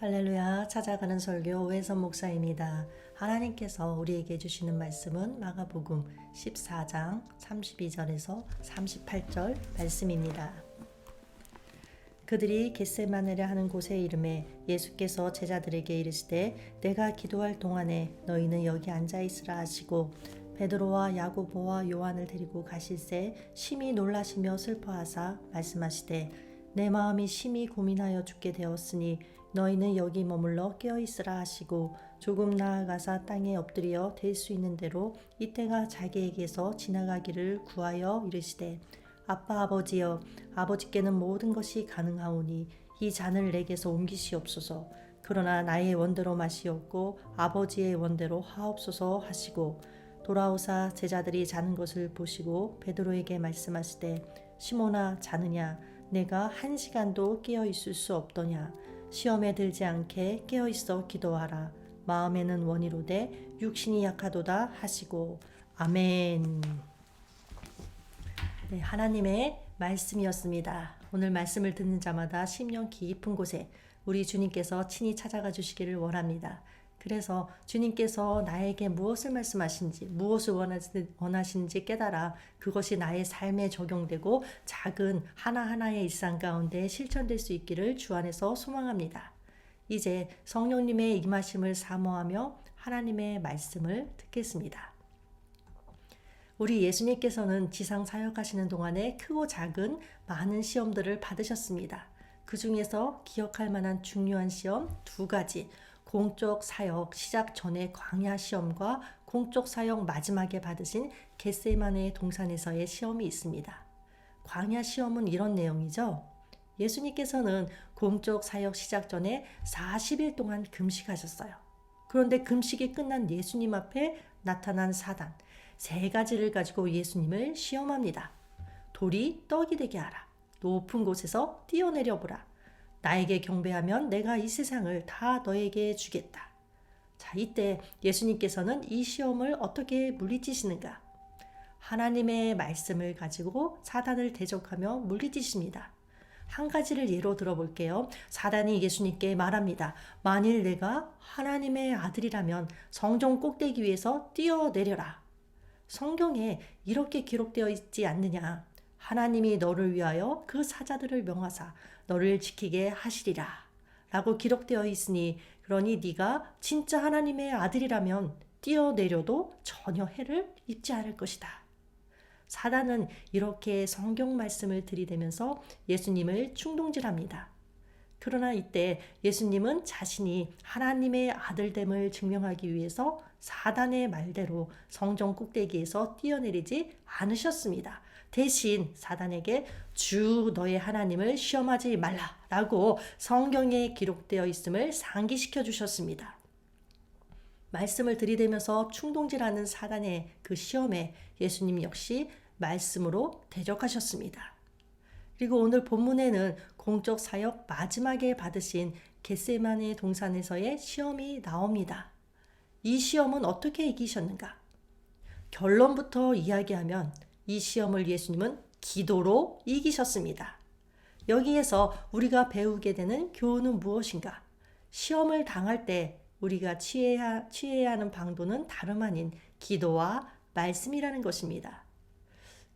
할렐루야, 찾아가는 설교 오해선 목사입니다. 하나님께서 우리에게 주시는 말씀은 마가복음 14장 32절에서 38절 말씀입니다. 그들이 겟세마네라 하는 곳에 이르매 예수께서 제자들에게 이르시되 내가 기도할 동안에 너희는 여기 앉아 있으라 하시고 베드로와 야고보와 요한을 데리고 가실새 심히 놀라시며 슬퍼하사 말씀하시되 내 마음이 심히 고민하여 죽게 되었으니 너희는 여기 머물러 깨어있으라 하시고 조금 나아가사 땅에 엎드려 댈 수 있는 대로 이때가 자기에게서 지나가기를 구하여 이르시되 아빠 아버지여 아버지께는 모든 것이 가능하오니 이 잔을 내게서 옮기시옵소서. 그러나 나의 원대로 마시옵고 아버지의 원대로 하옵소서 하시고 돌아오사 제자들이 자는 것을 보시고 베드로에게 말씀하시되 시몬아 자느냐 내가 1시간도 깨어 있을 수 없더냐 시험에 들지 않게 깨어 있어 기도하라 마음에는 원이로되 육신이 약하도다 하시고 아멘. 네, 하나님의 말씀이었습니다. 오늘 말씀을 듣는 자마다 심령 깊은 곳에 우리 주님께서 친히 찾아가 주시기를 원합니다. 그래서 주님께서 나에게 무엇을 말씀하신지 무엇을 원하시는지 깨달아 그것이 나의 삶에 적용되고 작은 하나하나의 일상 가운데 실천될 수 있기를 주 안에서 소망합니다. 이제 성령님의 임하심을 사모하며 하나님의 말씀을 듣겠습니다. 우리 예수님께서는 지상 사역하시는 동안에 크고 작은 많은 시험들을 받으셨습니다. 그 중에서 기억할 만한 중요한 시험 2가지, 공적 사역 시작 전에 광야 시험과 공적 사역 마지막에 받으신 겟세마네 동산에서의 시험이 있습니다. 광야 시험은 이런 내용이죠. 예수님께서는 공적 사역 시작 전에 40일 동안 금식하셨어요. 그런데 금식이 끝난 예수님 앞에 나타난 사단 3가지를 가지고 예수님을 시험합니다. 돌이 떡이 되게 하라. 높은 곳에서 뛰어내려 보라. 나에게 경배하면 내가 이 세상을 다 너에게 주겠다. 자, 이때 예수님께서는 이 시험을 어떻게 물리치시는가? 하나님의 말씀을 가지고 사단을 대적하며 물리치십니다. 한 가지를 예로 들어볼게요. 사단이 예수님께 말합니다. 만일 내가 하나님의 아들이라면 성전 꼭대기 위에서 뛰어내려라. 성경에 이렇게 기록되어 있지 않느냐? 하나님이 너를 위하여 그 사자들을 명하사 너를 지키게 하시리라 라고 기록되어 있으니 그러니 네가 진짜 하나님의 아들이라면 뛰어내려도 전혀 해를 입지 않을 것이다. 사단은 이렇게 성경 말씀을 들이대면서 예수님을 충동질합니다. 그러나 이때 예수님은 자신이 하나님의 아들됨을 증명하기 위해서 사단의 말대로 성전 꼭대기에서 뛰어내리지 않으셨습니다. 대신 사단에게 주 너의 하나님을 시험하지 말라라고 성경에 기록되어 있음을 상기시켜 주셨습니다. 말씀을 들이대면서 충동질하는 사단의 그 시험에 예수님 역시 말씀으로 대적하셨습니다. 그리고 오늘 본문에는 공적 사역 마지막에 받으신 겟세마네 동산에서의 시험이 나옵니다. 이 시험은 어떻게 이기셨는가? 결론부터 이야기하면 이 시험을 예수님은 기도로 이기셨습니다. 여기에서 우리가 배우게 되는 교훈은 무엇인가? 시험을 당할 때 우리가 취해야 하는 방도는 다름 아닌 기도와 말씀이라는 것입니다.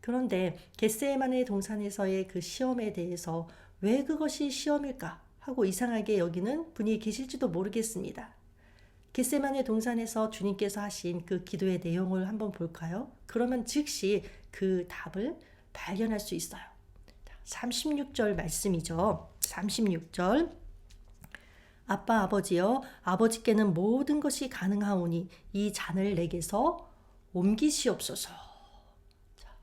그런데 겟세마네 동산에서의 그 시험에 대해서 왜 그것이 시험일까 하고 이상하게 여기는 분이 계실지도 모르겠습니다. 겟세마네 동산에서 주님께서 하신 그 기도의 내용을 한번 볼까요? 그러면 즉시 그 답을 발견할 수 있어요. 36절 말씀이죠. 36절 아빠 아버지여 아버지께는 모든 것이 가능하오니 이 잔을 내게서 옮기시옵소서.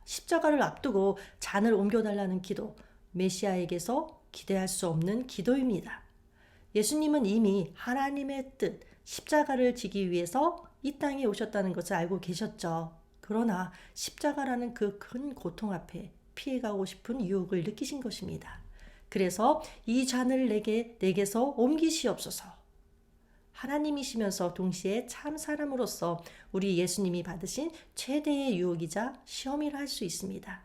십자가를 앞두고 잔을 옮겨달라는 기도, 메시아에게서 기대할 수 없는 기도입니다. 예수님은 이미 하나님의 뜻, 십자가를 지기 위해서 이 땅에 오셨다는 것을 알고 계셨죠. 그러나 십자가라는 그 큰 고통 앞에 피해가고 싶은 유혹을 느끼신 것입니다. 그래서 이 잔을 내게서 옮기시옵소서. 하나님이시면서 동시에 참 사람으로서 우리 예수님이 받으신 최대의 유혹이자 시험이라 할 수 있습니다.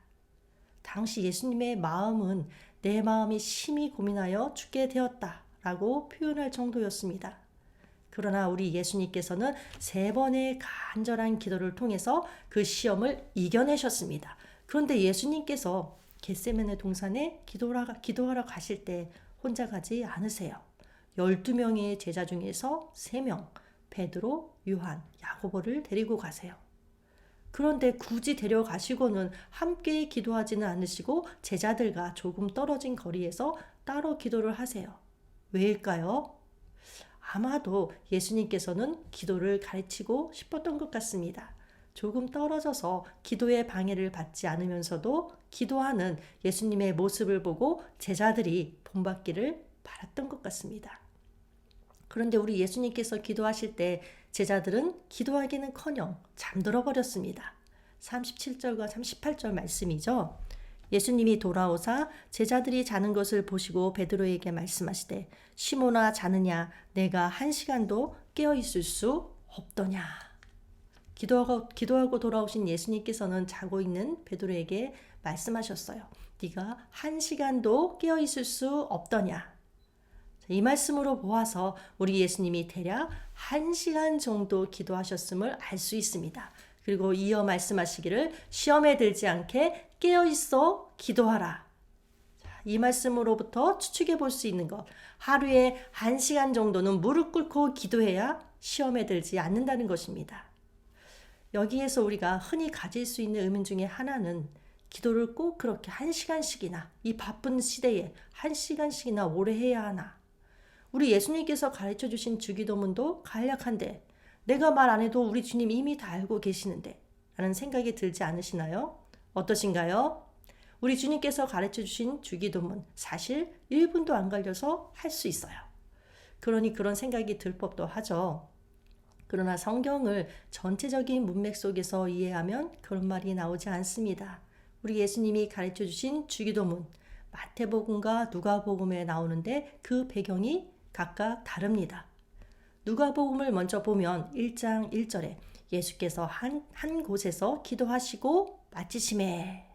당시 예수님의 마음은 내 마음이 심히 고민하여 죽게 되었다 라고 표현할 정도였습니다. 그러나 우리 예수님께서는 3번의 간절한 기도를 통해서 그 시험을 이겨내셨습니다. 그런데 예수님께서 겟세마네 동산에 기도하러 가실 때 혼자 가지 않으세요. 12명의 제자 중에서 3명, 베드로, 요한, 야고보를 데리고 가세요. 그런데 굳이 데려가시고는 함께 기도하지는 않으시고 제자들과 조금 떨어진 거리에서 따로 기도를 하세요. 왜일까요? 아마도 예수님께서는 기도를 가르치고 싶었던 것 같습니다. 조금 떨어져서 기도의 방해를 받지 않으면서도 기도하는 예수님의 모습을 보고 제자들이 본받기를 바랐던 것 같습니다. 그런데 우리 예수님께서 기도하실 때 제자들은 기도하기는커녕 잠들어 버렸습니다. 37절과 38절 말씀이죠. 예수님이 돌아오사 제자들이 자는 것을 보시고 베드로에게 말씀하시되 시몬아 자느냐 내가 1시간도 깨어 있을 수 없더냐. 기도하고 돌아오신 예수님께서는 자고 있는 베드로에게 말씀하셨어요. 네가 1시간도 깨어 있을 수 없더냐. 이 말씀으로 보아서 우리 예수님이 대략 1시간 정도 기도하셨음을 알 수 있습니다. 그리고 이어 말씀하시기를 시험에 들지 않게 깨어있어 기도하라. 이 말씀으로부터 추측해 볼 수 있는 것. 하루에 1시간 정도는 무릎 꿇고 기도해야 시험에 들지 않는다는 것입니다. 여기에서 우리가 흔히 가질 수 있는 의문 중에 하나는 기도를 꼭 그렇게 1시간씩이나 이 바쁜 시대에 1시간씩이나 오래 해야 하나. 우리 예수님께서 가르쳐 주신 주기도문도 간략한데 내가 말 안 해도 우리 주님 이미 다 알고 계시는데 라는 생각이 들지 않으시나요? 어떠신가요? 우리 주님께서 가르쳐 주신 주기도문 사실 1분도 안 걸려서 할 수 있어요. 그러니 그런 생각이 들 법도 하죠. 그러나 성경을 전체적인 문맥 속에서 이해하면 그런 말이 나오지 않습니다. 우리 예수님이 가르쳐 주신 주기도문 마태복음과 누가복음에 나오는데 그 배경이 각각 다릅니다. 누가복음을 먼저 보면 1장 1절에 예수께서 한 곳에서 기도하시고 마치심에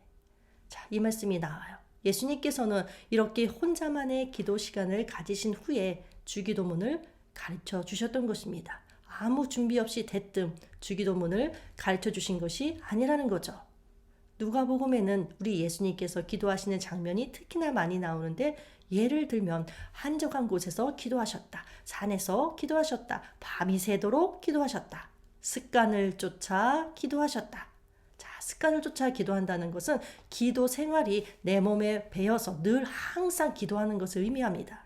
이 말씀이 나와요. 예수님께서는 이렇게 혼자만의 기도 시간을 가지신 후에 주기도문을 가르쳐 주셨던 것입니다. 아무 준비 없이 대뜸 주기도문을 가르쳐 주신 것이 아니라는 거죠. 누가복음에는 우리 예수님께서 기도하시는 장면이 특히나 많이 나오는데 예를 들면 한적한 곳에서 기도하셨다. 산에서 기도하셨다. 밤이 새도록 기도하셨다. 습관을 쫓아 기도하셨다. 습관을 쫓아 기도한다는 것은 기도 생활이 내 몸에 배어서 늘 항상 기도하는 것을 의미합니다.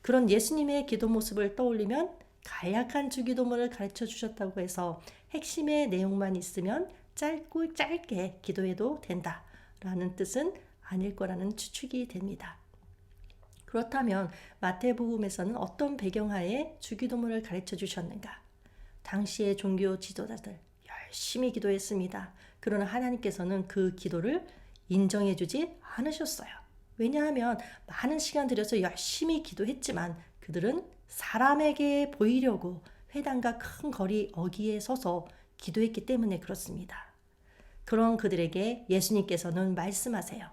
그런 예수님의 기도 모습을 떠올리면 간략한 주기도문을 가르쳐 주셨다고 해서 핵심의 내용만 있으면 짧게 기도해도 된다라는 뜻은 아닐 거라는 추측이 됩니다. 그렇다면 마태복음에서는 어떤 배경하에 주기도문을 가르쳐 주셨는가? 당시의 종교 지도자들 열심히 기도했습니다. 그러나 하나님께서는 그 기도를 인정해 주지 않으셨어요. 왜냐하면 많은 시간 들여서 열심히 기도했지만 그들은 사람에게 보이려고 회당과 큰 거리 어귀에 서서 기도했기 때문에 그렇습니다. 그런 그들에게 예수님께서는 말씀하세요.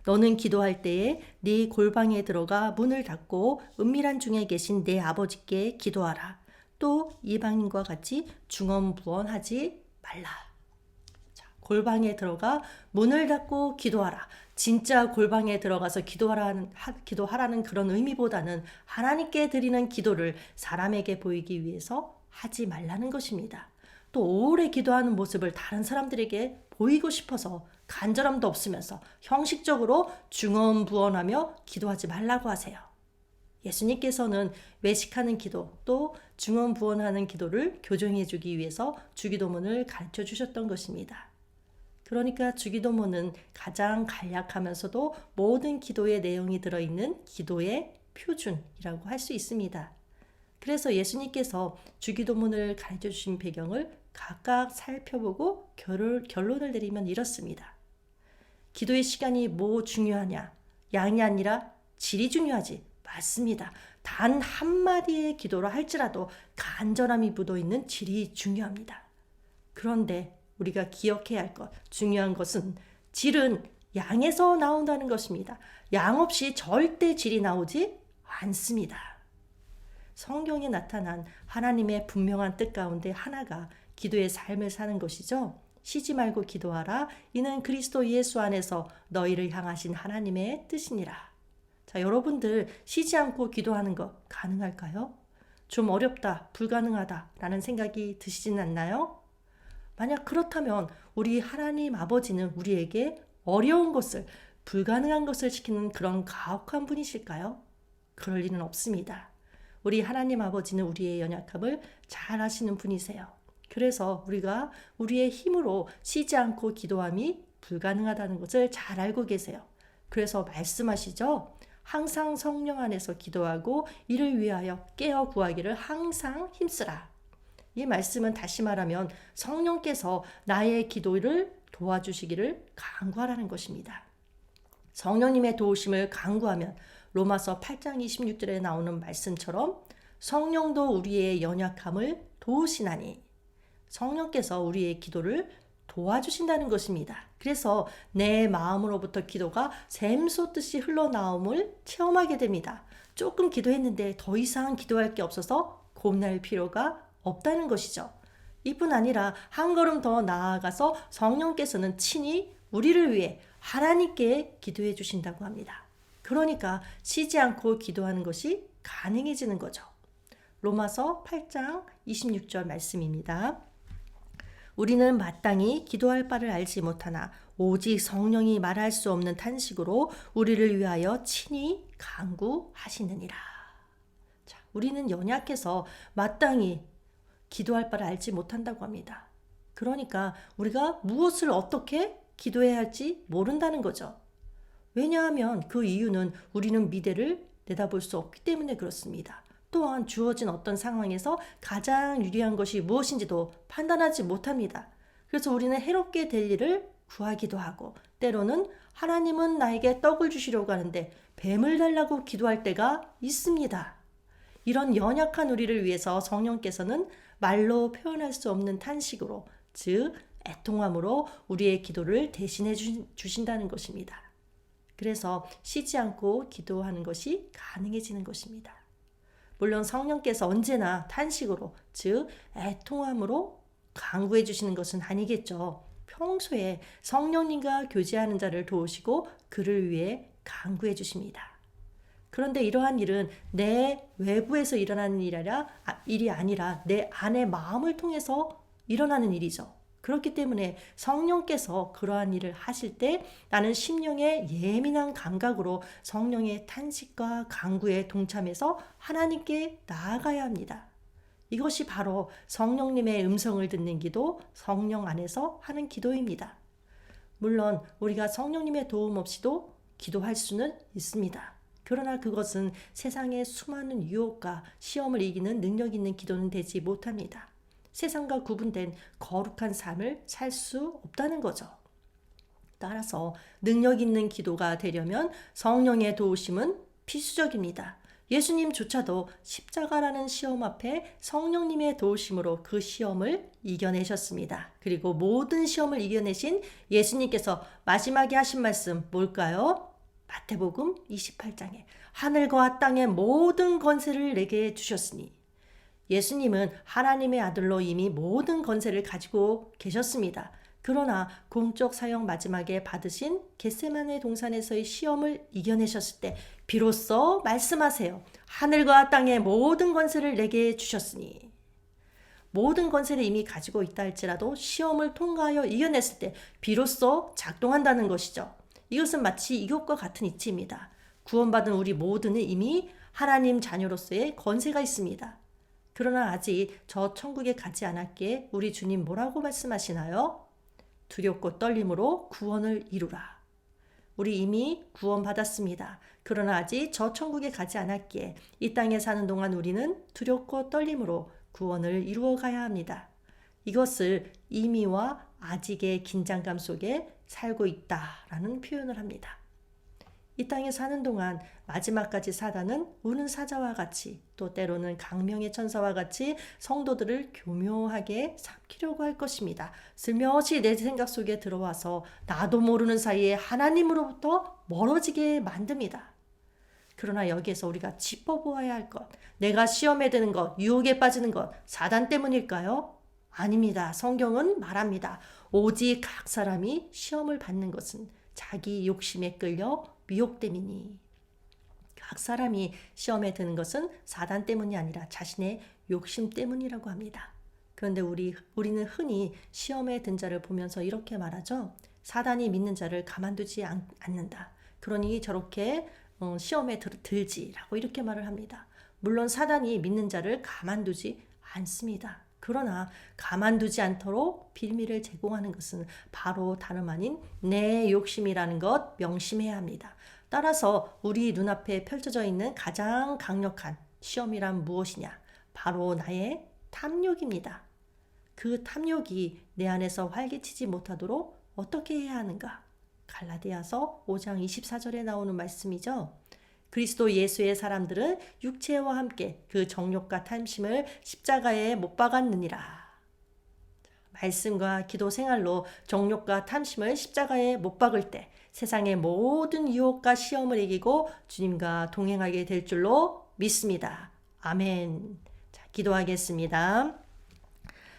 너는 기도할 때에 네 골방에 들어가 문을 닫고 은밀한 중에 계신 내 아버지께 기도하라. 또 이방인과 같이 중언부언하지 말라. 골방에 들어가 문을 닫고 기도하라. 진짜 골방에 들어가서 기도하라는 그런 의미보다는 하나님께 드리는 기도를 사람에게 보이기 위해서 하지 말라는 것입니다. 또 오래 기도하는 모습을 다른 사람들에게 보이고 싶어서 간절함도 없으면서 형식적으로 중언부언하며 기도하지 말라고 하세요. 예수님께서는 외식하는 기도 또 중언부언하는 기도를 교정해 주기 위해서 주기도문을 가르쳐 주셨던 것입니다. 그러니까 주기도문은 가장 간략하면서도 모든 기도의 내용이 들어있는 기도의 표준이라고 할 수 있습니다. 그래서 예수님께서 주기도문을 가르쳐 주신 배경을 각각 살펴보고 결론을 내리면 이렇습니다. 기도의 시간이 뭐 중요하냐? 양이 아니라 질이 중요하지. 맞습니다. 단 한마디의 기도라 할지라도 간절함이 묻어있는 질이 중요합니다. 그런데 우리가 기억해야 할 것, 중요한 것은 질은 양에서 나온다는 것입니다. 양 없이 절대 질이 나오지 않습니다. 성경에 나타난 하나님의 분명한 뜻 가운데 하나가 기도의 삶을 사는 것이죠. 쉬지 말고 기도하라. 이는 그리스도 예수 안에서 너희를 향하신 하나님의 뜻이니라. 자, 여러분들 쉬지 않고 기도하는 것 가능할까요? 좀 어렵다, 불가능하다 라는 생각이 드시진 않나요? 만약 그렇다면 우리 하나님 아버지는 우리에게 어려운 것을, 불가능한 것을 시키는 그런 가혹한 분이실까요? 그럴 리는 없습니다. 우리 하나님 아버지는 우리의 연약함을 잘 아시는 분이세요. 그래서 우리가 우리의 힘으로 쉬지 않고 기도함이 불가능하다는 것을 잘 알고 계세요. 그래서 말씀하시죠. 항상 성령 안에서 기도하고 이를 위하여 깨어 구하기를 항상 힘쓰라. 이 말씀은 다시 말하면 성령께서 나의 기도를 도와주시기를 간구하라는 것입니다. 성령님의 도우심을 간구하면 로마서 8장 26절에 나오는 말씀처럼 성령도 우리의 연약함을 도우시나니 성령께서 우리의 기도를 도와주신다는 것입니다. 그래서 내 마음으로부터 기도가 샘솟듯이 흘러나옴을 체험하게 됩니다. 조금 기도했는데 더 이상 기도할 게 없어서 고민할 필요가 없다는 것이죠. 이뿐 아니라 한 걸음 더 나아가서 성령께서는 친히 우리를 위해 하나님께 기도해 주신다고 합니다. 그러니까 쉬지 않고 기도하는 것이 가능해지는 거죠. 로마서 8장 26절 말씀입니다. 우리는 마땅히 기도할 바를 알지 못하나 오직 성령이 말할 수 없는 탄식으로 우리를 위하여 친히 간구하시느니라. 자, 우리는 연약해서 마땅히 기도할 바를 알지 못한다고 합니다. 그러니까 우리가 무엇을 어떻게 기도해야 할지 모른다는 거죠. 왜냐하면 그 이유는 우리는 미래를 내다볼 수 없기 때문에 그렇습니다. 또한 주어진 어떤 상황에서 가장 유리한 것이 무엇인지도 판단하지 못합니다. 그래서 우리는 해롭게 될 일을 구하기도 하고 때로는 하나님은 나에게 떡을 주시려고 하는데 뱀을 달라고 기도할 때가 있습니다. 이런 연약한 우리를 위해서 성령께서는 말로 표현할 수 없는 탄식으로, 즉 애통함으로 우리의 기도를 대신해 주신다는 것입니다. 그래서 쉬지 않고 기도하는 것이 가능해지는 것입니다. 물론 성령께서 언제나 탄식으로, 즉 애통함으로 간구해 주시는 것은 아니겠죠. 평소에 성령님과 교제하는 자를 도우시고 그를 위해 간구해 주십니다. 그런데 이러한 일은 내 외부에서 일어나는 일이 아니라 내 안의 마음을 통해서 일어나는 일이죠. 그렇기 때문에 성령께서 그러한 일을 하실 때 나는 심령의 예민한 감각으로 성령의 탄식과 간구에 동참해서 하나님께 나아가야 합니다. 이것이 바로 성령님의 음성을 듣는 기도, 성령 안에서 하는 기도입니다. 물론 우리가 성령님의 도움 없이도 기도할 수는 있습니다. 그러나 그것은 세상의 수많은 유혹과 시험을 이기는 능력 있는 기도는 되지 못합니다. 세상과 구분된 거룩한 삶을 살 수 없다는 거죠. 따라서 능력 있는 기도가 되려면 성령의 도우심은 필수적입니다. 예수님조차도 십자가라는 시험 앞에 성령님의 도우심으로 그 시험을 이겨내셨습니다. 그리고 모든 시험을 이겨내신 예수님께서 마지막에 하신 말씀 뭘까요? 마태복음 28장에 하늘과 땅의 모든 권세를 내게 주셨으니 예수님은 하나님의 아들로 이미 모든 권세를 가지고 계셨습니다. 그러나 공적 사역 마지막에 받으신 겟세마네 동산에서의 시험을 이겨내셨을 때 비로소 말씀하세요. 하늘과 땅의 모든 권세를 내게 주셨으니 모든 권세를 이미 가지고 있다 할지라도 시험을 통과하여 이겨냈을 때 비로소 작동한다는 것이죠. 이것은 마치 이것과 같은 이치입니다. 구원받은 우리 모두는 이미 하나님 자녀로서의 권세가 있습니다. 그러나 아직 저 천국에 가지 않았기에 우리 주님 뭐라고 말씀하시나요? 두렵고 떨림으로 구원을 이루라. 우리 이미 구원받았습니다. 그러나 아직 저 천국에 가지 않았기에 이 땅에 사는 동안 우리는 두렵고 떨림으로 구원을 이루어 가야 합니다. 이것을 이미와 아직의 긴장감 속에 살고 있다라는 표현을 합니다. 이 땅에 사는 동안 마지막까지 사단은 우는 사자와 같이 또 때로는 강명의 천사와 같이 성도들을 교묘하게 삼키려고 할 것입니다. 슬며시 내 생각 속에 들어와서 나도 모르는 사이에 하나님으로부터 멀어지게 만듭니다. 그러나 여기에서 우리가 짚어보아야 할 것, 내가 시험에 드는 것, 유혹에 빠지는 것, 사단 때문일까요? 아닙니다. 성경은 말합니다. 오직 각 사람이 시험을 받는 것은 자기 욕심에 끌려 미혹됨이니. 각 사람이 시험에 드는 것은 사단 때문이 아니라 자신의 욕심 때문이라고 합니다. 그런데 우리는 흔히 시험에 든 자를 보면서 이렇게 말하죠. 사단이 믿는 자를 가만두지 않는다. 그러니 저렇게 시험에 들지라고 이렇게 말을 합니다. 물론 사단이 믿는 자를 가만두지 않습니다. 그러나 가만두지 않도록 빌미를 제공하는 것은 바로 다름 아닌 내 욕심이라는 것 명심해야 합니다. 따라서 우리 눈앞에 펼쳐져 있는 가장 강력한 시험이란 무엇이냐? 바로 나의 탐욕입니다. 그 탐욕이 내 안에서 활기치지 못하도록 어떻게 해야 하는가? 갈라디아서 5장 24절에 나오는 말씀이죠. 그리스도 예수의 사람들은 육체와 함께 그 정욕과 탐심을 십자가에 못 박았느니라. 말씀과 기도 생활로 정욕과 탐심을 십자가에 못 박을 때 세상의 모든 유혹과 시험을 이기고 주님과 동행하게 될 줄로 믿습니다. 아멘. 자, 기도하겠습니다.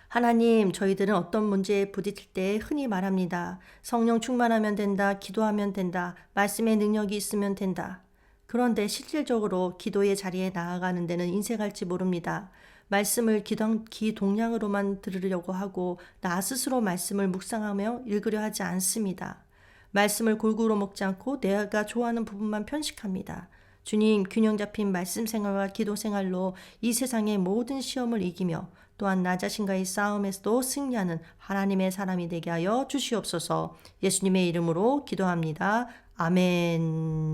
하나님, 저희들은 어떤 문제에 부딪힐 때 흔히 말합니다. 성령 충만하면 된다, 기도하면 된다, 말씀의 능력이 있으면 된다. 그런데 실질적으로 기도의 자리에 나아가는 데는 인색할지 모릅니다. 말씀을 기동량으로만 들으려고 하고 나 스스로 말씀을 묵상하며 읽으려 하지 않습니다. 말씀을 골고루 먹지 않고 내가 좋아하는 부분만 편식합니다. 주님, 균형 잡힌 말씀 생활과 기도 생활로 이 세상의 모든 시험을 이기며 또한 나 자신과의 싸움에서도 승리하는 하나님의 사람이 되게 하여 주시옵소서. 예수님의 이름으로 기도합니다. 아멘.